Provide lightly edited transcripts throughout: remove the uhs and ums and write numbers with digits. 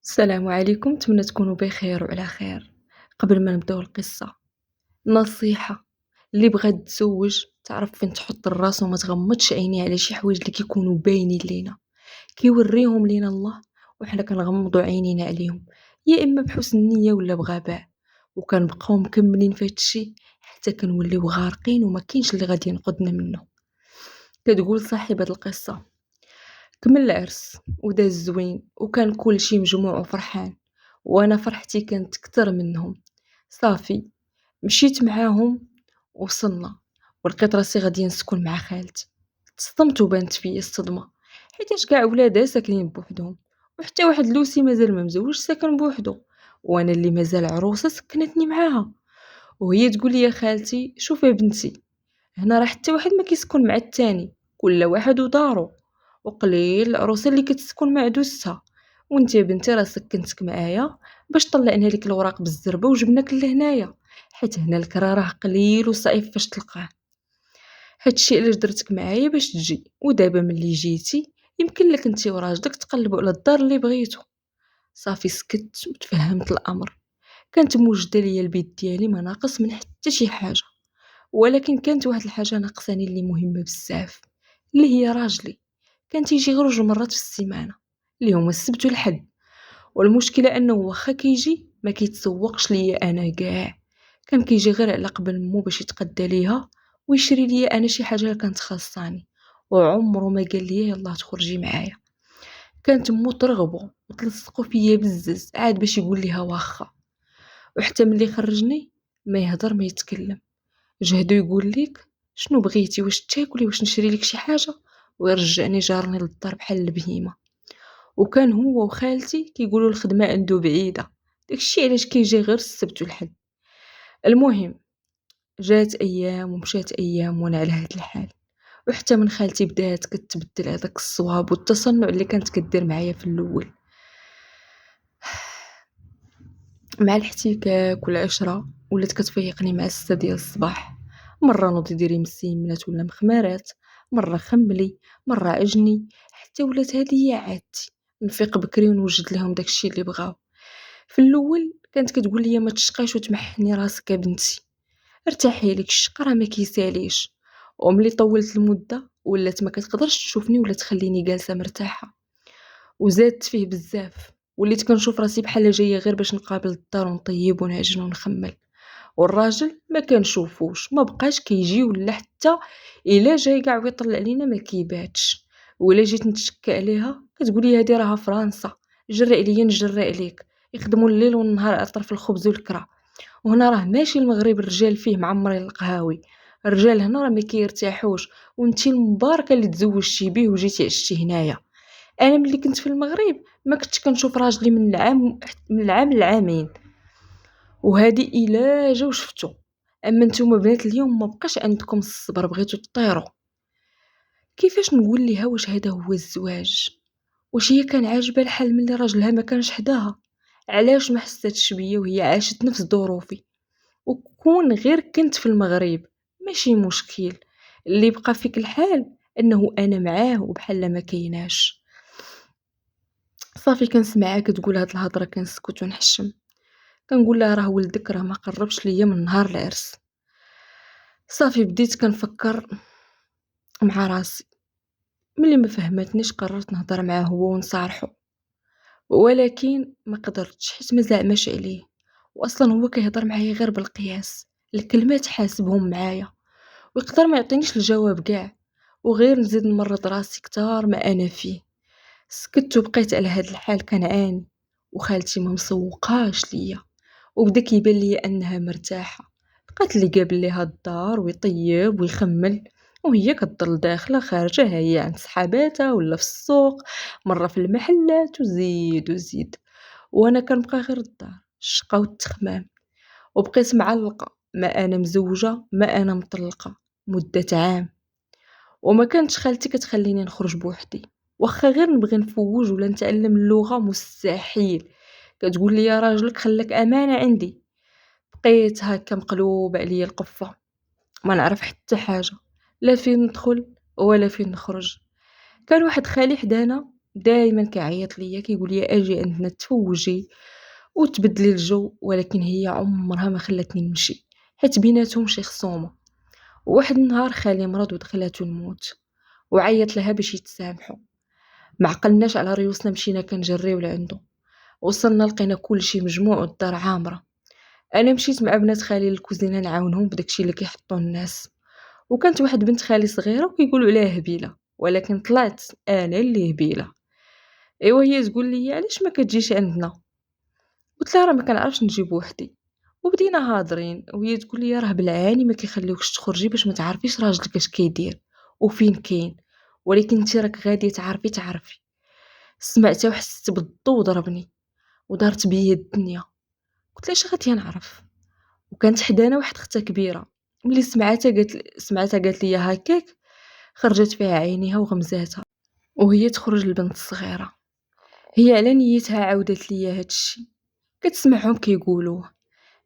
السلام عليكم، نتمنى تكونوا بخير وعلى خير. قبل ما نبداو القصة، نصيحة اللي بغات تزوج تعرف فين تحط الراس وما تغمضش عينيها على شي حوايج اللي كيكونوا باينين لينا، كيوريهم لينا الله وحنا كنغمضوا عينينا عليهم، يا اما بحسن النية ولا بغباء، وكنبقاو مكملين في هاد الشي حتى كنوليو غارقين وما كاينش اللي غادي ينقذنا منه. كتقول صاحبة القصة: كمل العرس وداز زوين وكان كلشي مجموع وفرحان، وانا فرحتي كانت كتر منهم. صافي مشيت معاهم، وصلنا ولقيت راسي غادي نسكن مع خالتي. تصدمت وبانت فيا الصدمه، حيتاش كاع ولادها ساكنين بوحدهم، وحتى واحد لوسي مازال ما مزوج ساكن بوحدو، وانا اللي مازال عروسه سكنتني معاها. وهي تقول لي: يا خالتي شوفي يا بنتي، هنا راه حتى واحد ما كيسكن مع التاني، كل واحد ودارو، وقليل العروسه اللي كتسكن مع دوزتها. وانت يا بنتي راه سكنتك معايا باش طلعنا لك الوراق بالزربه وجبناك لهنايا، حيت هنا الكرا راه قليل وصعيب فاش تلقاه. هادشي علاش درتك معايا باش تجي، ودابا ملي جيتي يمكن لك انت وراجلك تقلبوا على الدار اللي بغيتو. صافي سكت وتفهمت الامر. كانت موجده ليا البيت ديالي ما ناقص من حتى شي حاجه، ولكن كانت واحد الحاجة ناقصاني اللي مهمة بزاف، اللي هي راجلي. كان تيجي غير 2 مرات في السيمانة، اللي هما السبت والحد. والمشكلة انه واخا كيجي ما كيتسوقش ليا انا كاع، كان كيجي غير على قبل مو باش يتقدى ليها ويشري ليا انا شي حاجة اللي كانت خاصاني، وعمره ما قال لي يلاه تخرجي معايا. كانت مو ترغبو وتلصقوا فيا بزز عاد باش يقول ليها واخا. وحتى ملي خرجني ما يهضر ما يتكلم، جهدو يقول ليك شنو بغيتي، واش تاكلي، واش نشري لك شي حاجه، ويرجعني جارني للدار بحال البهيمه. وكان هو وخالتي كيقولوا الخدمه عنده بعيده، داكشي علاش كيجي غير السبت والحد. المهم، جات ايام ومشات ايام وانا على هاد الحال، وحتى من خالتي بدات كتبدل هذاك الصواب والتصنع اللي كانت كدير معايا في الاول. مع الاحتكاك والعشرة ولات كتفيقني مع 6 ديال الصباح، مرة نوضي ديري مسيمنات ولا مخمرات، مرة خملي، مرة عجني، حتى ولات هذه هي عادتي، نفيق بكري ونوجد لهم داكشي اللي بغاو. في الاول كانت كتقول لي ما تشقاش وتمحني راسك يا بنتي، ارتاحي لك الشق راه ما كيساليش. وملي طولت المده ولات ما كتقدرش تشوفني ولا تخليني جالسه مرتاحه، وزادت فيه بزاف. وليت كنشوف راسي بحال جايه غير باش نقابل الدار ونطيب ونعجن ونخمل، والراجل ما كنشوفوش، ما بقاش كيجي، ولا حتى الا جاي كاع ويطلع علينا ما كيباتش. ولا جيت نتشكى عليها كتقولي هادي راها فرنسا، جري عليا نجري عليك، يخدموا الليل والنهار على طرف الخبز والكرا. وهنا راه ماشي المغرب الرجال فيه معمرين القهاوي، الرجال هنا راه ما كيرتاحوش، وانتي المباركه اللي تزوجتي بيه وجيتي عشتي هنايا. انا ملي كنت في المغرب ما كنتش كنشوف راجلي من العام لعامين، وهذه الا جا وشفتو. اما نتوما بنات اليوم ما بقاش عندكم الصبر، بغيتو تطيروا. كيفاش نقول ليها واش هذا هو الزواج؟ واش هي كان عاجبها الحال ملي راجلها ما كانش حداها؟ علاش ما حساتش بيا وهي عاشت نفس ظروفي؟ وكون غير كنت في المغرب ماشي مشكل، اللي بقى فيك الحال انه انا معاه وبحال ما كايناش. صافي كنسمعها كتقول هاد الهضره كنسكت ونحشم، كنقول لها راه ولدك راه ما قربش ليا من نهار العرس. صافي بديت كنفكر مع راسي، ملي ما فهمتنيش قررت نهضر معاه هو ونصارحو، ولكن ما قدرتش حيت ما زعماش عليه، واصلا هو كيهضر معايا غير بالقياس، الكلمات حاسبهم معايا، ويقدر ما يعطينيش الجواب كاع، وغير نزيد نمرض راسي كتار ما انا فيه. سكت وبقيت على هاد الحال كنعاني، وخالتي ما مسوقاش ليا، وبدا كيبان ليا انها مرتاحه. لقات اللي قابل ليها الدار ويطيب ويخمل، وهي كتضل داخله خارجه، هي عند صحاباتها ولا في السوق، مره في المحلات، وزيد وزيد. وانا كنبقى غير الدار الشقا والتخمام، وبقيت معلقه، ما انا مزوجه ما انا مطلقه مده عام. وما كانتش خالتي كتخليني نخرج بوحدي، واخا غير نبغي نفوج ولا نتعلم اللغه مستحيل، كتقول لي يا راجلك خلك امانه عندي. بقيت هكا مقلوبه عليا القفه، ما نعرف حتى حاجه، لا فين ندخل ولا فين نخرج. كان واحد خالي حدانا دايما كيعيط ليا كيقول لي اجي عندنا تفوجي وتبدلي الجو، ولكن هي عمرها ما خلاتني نمشي حيت بيناتهم شي خصومه. وواحد النهار خالي مرض ودخلاتو الموت، وعيط لها باش يتسامحوا. ما عقلناش على ريوسنا، مشينا كنجريو لعندو. وصلنا لقينا كلشي مجموع والدار عامره. انا مشيت مع بنات خالي للكوزينه نعاونهم بداكشي اللي كيحطوا الناس. وكانت واحد بنت خالي صغيره وكيقولوا عليها هبيله، ولكن طلعت انا اللي هبيله. ايوا هي تقول لي علاش ما كتجيش عندنا؟ قلت لها راه ما كنعرفش نجيب وحدي. وبدينا هادرين وهي تقول لي راه بالعاني ما كيخليوكش تخرجي باش ما تعرفيش راجلك اش كيدير وفين كاين، ولكن انت راك غادي تعرفي. سمعتها وحسيت بالضو ضربني ودارت بيا الدنيا. قلت لها اش غادي نعرف؟ وكانت حدانا واحد اختها كبيره، ملي سمعتها قالت لي هكاك، خرجت فيها عينيها وغمزاتها وهي تخرج البنت الصغيره. هي على نيتها عاودت لي هادشي، كتسمعهم كيقولوه.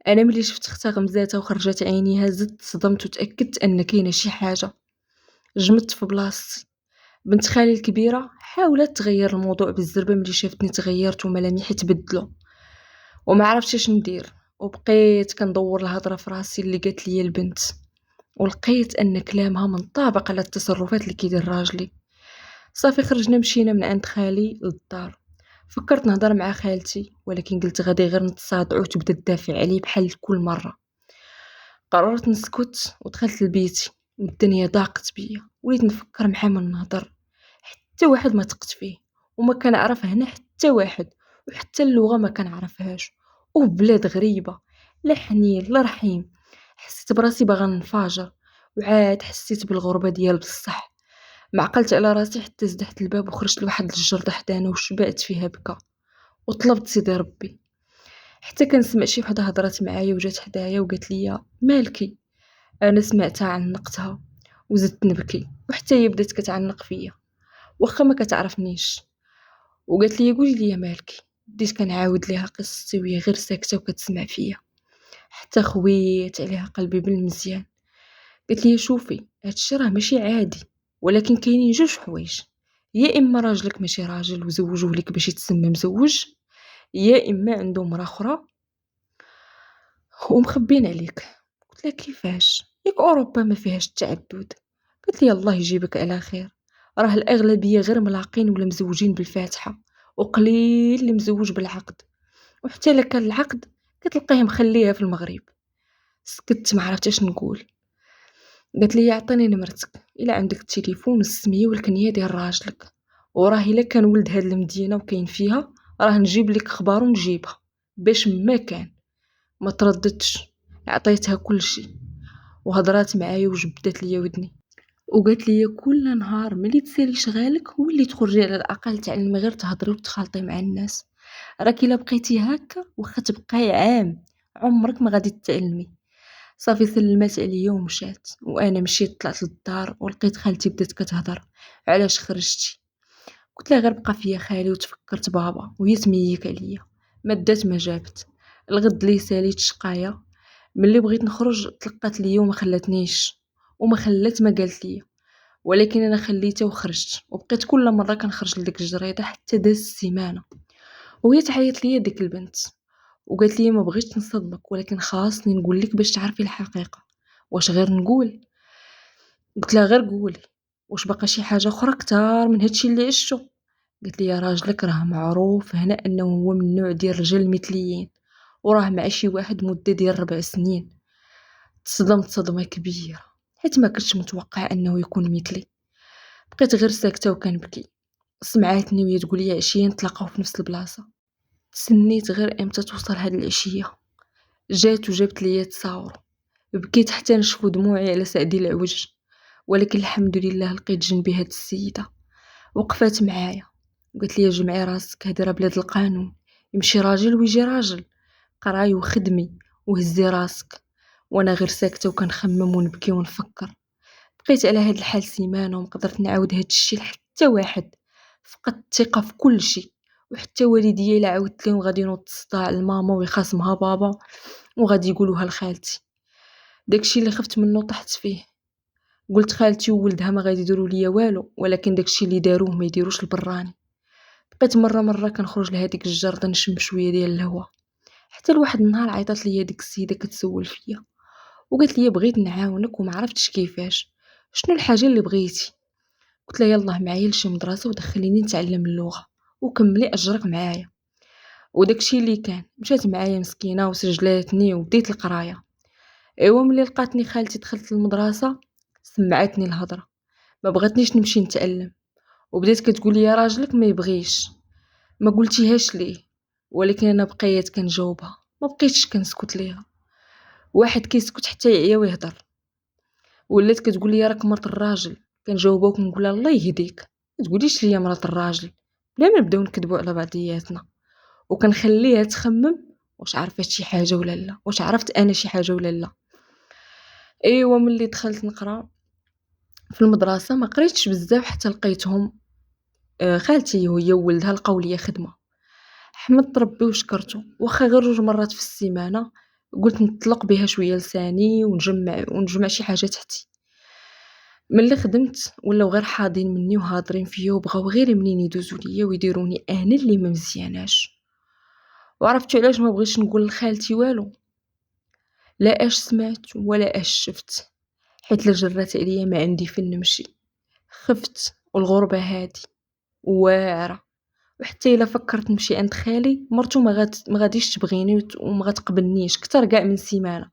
انا ملي شفت اختها غمزاتها وخرجت عينيها زدت صدمت وتاكدت ان كاينه شي حاجه. جمدت في بلاصتي. بنت خالي الكبيره حاولت تغير الموضوع بالزربه، ملي شافتني تغيرت وملامحي تبدلوا وما عرفتش اش ندير. وبقيت كندور الهضره في راسي اللي قالت لي البنت، ولقيت ان كلامها منطابق على التصرفات اللي كيدير راجلي. صافي خرجنا مشينا من عند خالي للدار. فكرت نهضر مع خالتي، ولكن قلت غادي غير نتصادع وتبدا تدافع عليه بحال كل مره. قررت نسكت ودخلت لبيتي، والدنيا ضاقت بيا. وليت نفكر مع من نهضر، حتى واحد ما ثقت فيه، وما كنعرف هنا حتى واحد، وحتى اللغه ما كنعرفهاش، وبلاد غريبه، لا حنين لا رحيم. حسيت براسي باغا ننفجر، وعاد حسيت بالغربه ديال بصح. ما عقلت على راسي حتى زدحت الباب وخرجت لواحد الجرده حدانا وشبعت فيها بكا. وطلبت سيدي ربي، حتى كنسمع شي وحده هضرات معايا وجات حدايا وقالت لي مالكي. انا سمعتها عنقتها وزدت نبكي، وحتى هي بدات كتعنق فيا واخا ما كتعرفنيش. وقالت لي قولي لي مالكي. بديت كنعاود ليها قصتي وهي غير ساكته وكتسمع فيا، حتى خويت عليها قلبي بالمزيان. قالت لي شوفي هادشي راه ماشي عادي، ولكن كاينين جوج حوايج: يا اما راجلك ماشي راجل وزوجوه لك باش يتسمى مزوج، يا اما عنده مرا اخرى ومخبين عليك. قلت لها كيفاش؟ ياك اوروبا ما فيهاش التعدد؟ قالت لي الله يجيبك على خير، راه الاغلبيه غير ملاقين ولا مزوجين بالفاتحه، وقليل اللي مزوج بالعقد. وحتى الا كان العقد كتلقيه مخليها في المغرب. سكت ما عرفتش نقول. قالت لي عطيني نمرتك، الا عندك التليفون والسميه والكنيه ديال راجلك، وراه الا كان ولد هاد المدينه وكاين فيها راه نجيب لك اخبار ونجيبها باش ما كان. ما ترددش، عطيتها كل شيء وهضرات معايا وجبدت ليا ودني. وقالت لي كل نهار ملي تسالي شغالك هو اللي تخرجي على الاقل تعلمي غير تهضري وتخالطي مع الناس. راكي الا بقيتي هكا واخا تبقاي عام عمرك ما غادي تتعلمي. صافي سلمات عليا ومشات، وانا مشيت طلعت للدار ولقيت خالتي بدات كتهضر. علاش خرجتي؟ قلت لها غير بقى فيا خالي وتفكرت بابا وهي تميك عليا. ما دات ما جابت. الغد لي ساليت شقايه. ملي بغيت نخرج تلقات ليا وما خلاتنيش، وما خلات ما قالت ليا، ولكن انا خليتها وخرجت. وبقيت كل مره كنخرج لديك الجريده حتى داز السيمانه. وهي تعيط ليا ديك البنت وقالت لي ما بغيتش نصدمك، ولكن خاصني نقول لك باش تعرفي الحقيقه. واش غير نقول؟ قلت لها غير قولي. واش باقا شي حاجه اخرى كتار من هادشي اللي عشتو؟ قالت لي يا راجلك راه معروف هنا انه هو من نوع ديال الرجال المثليين، وراه مع شي واحد مده ديال 4 سنين. تصدمت صدمه كبيره، حيت ما كنتش متوقع انه يكون مثلي. بقيت غير ساكته وكنبكي. سمعاتني وهي تقول لي عشيه نتلاقاو في نفس البلاصه. تسنيت غير امتى توصل هاد العشيه. جات وجابت لي تصاور. بكيت حتى نشفو دموعي على سعدي العوج، ولكن الحمد لله لقيت جنبي هاد السيده وقفات معايا. قالت لي جمعي راسك، هادي راه بلاد القانون، يمشي راجل ويجي راجل، قراي وخدمي وهزي راسك. وانا غير ساكته وكنخمم ونبكي ونفكر. بقيت على هاد الحال سيمانه وما قدرت نعاود هاد الشيء لحتى واحد. فقدت الثقه في كل شيء، وحتى والديا الا عاودت لهم غادي ينوض الصداع لماما ويخاصمها بابا وغادي يقولوها لخالتي. داكشي اللي خفت منه طحت فيه. قلت خالتي وولدها ما غادي يديروا ليا والو، ولكن داكشي اللي داروه ما يديروش البراني. بقيت مرة كنخرج لهاديك الجرده نشم شويه ديال الهوا، حتى لواحد النهار عيطات ليا ديك السيده كتسول فيا وقالت لي بغيت نعاونك وما عرفتش كيفاش، شنو الحاجه اللي بغيتي؟ قلت لها يلاه معايا لشي مدرسه ودخليني نتعلم اللغه وكملي اجرك معايا. وداكشي اللي كان، مشات معايا مسكينه وسجلاتني وبديت القرايه. ايوا ملي لقاتني خالتي دخلت المدرسه سمعتني الهضره، ما بغاتنيش نمشي نتعلم وبدات كتقول لي راجلك ما يبغيش، ما قلتيهاش ليه؟ ولكن انا بقيت كنجاوبها، ما بقيتش كنسكت ليها. واحد كيسكت حتى يعيا ويهضر. ولات كتقول لي راك مرت الراجل، كنجاوبها وكنقول لها الله يهديك، ما تقوليش ليا مرات الراجل، بلا ما نبداو نكذبوا على بعضياتنا. وكنخليها تخمم واش عرفت شي حاجه ولا لا، واش عرفت انا شي حاجه ولا لا. ايوا ملي دخلت نقرا في المدرسه ما قريتش بزاف حتى لقيتهم خالتي وهي وولدها لقاو ليا خدمه. حمدت ربي وشكرته، واخا غير 2 مرات في السيمانه قلت نطلق بها شويه لساني ونجمع شي حاجه تحتي. ملي خدمت ولاو غير حاضين مني وهاضرين فيا وبغاو غير منين يدوزوا ليا ويديروني انا اللي ما مزياناش. وعرفتوا علاش ما بغيتش نقول لخالتي والو؟ لا اش سمعت ولا اش شفت، حيت لا جرات عليا ما عندي فين نمشي. خفت والغربه هادي واعره، وحتى الا فكرت نمشي عند خالي مرتو ما غاديش تبغيني وما غتقبلنيش كتر كاع من سيمانه،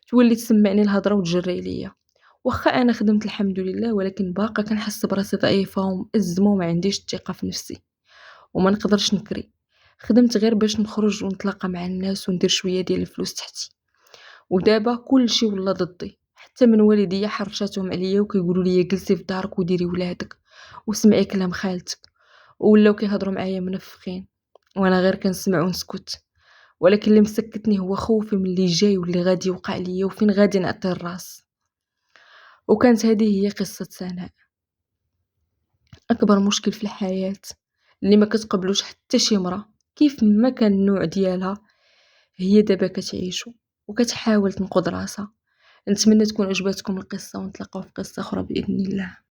تولي تسمعني الهضره وتجري ليا. واخا انا خدمت الحمد لله، ولكن باقا كنحس براسي ضعيفه ومأزمه وما عنديش الثقه في نفسي وما نقدرش نكري. خدمت غير باش نخرج ونتلاقى مع الناس وندير شويه ديال الفلوس تحتي. ودابا كلشي ولا ضدي، حتى من والديا حرشاتهم عليا وكيقولوا لي جلسي في دارك وديري ولادك وسمعي كلام خالتك، ولاو كيهضروا معايا منفخين وانا غير كنسمع ونسكت. ولكن اللي مسكتني هو خوفي من اللي جاي واللي غادي يوقع ليا وفين غادي نعطي الراس. وكانت هذه هي قصة سناء، أكبر مشكل في الحياة اللي ما كتقبلوش حتى شي مرة كيف ما كان النوع ديالها، هي دابا كتعيشو وكتحاول تنقذ راسها. نتمنى تكون عجبتكم القصة ونتلاقاو في قصة أخرى بإذن الله.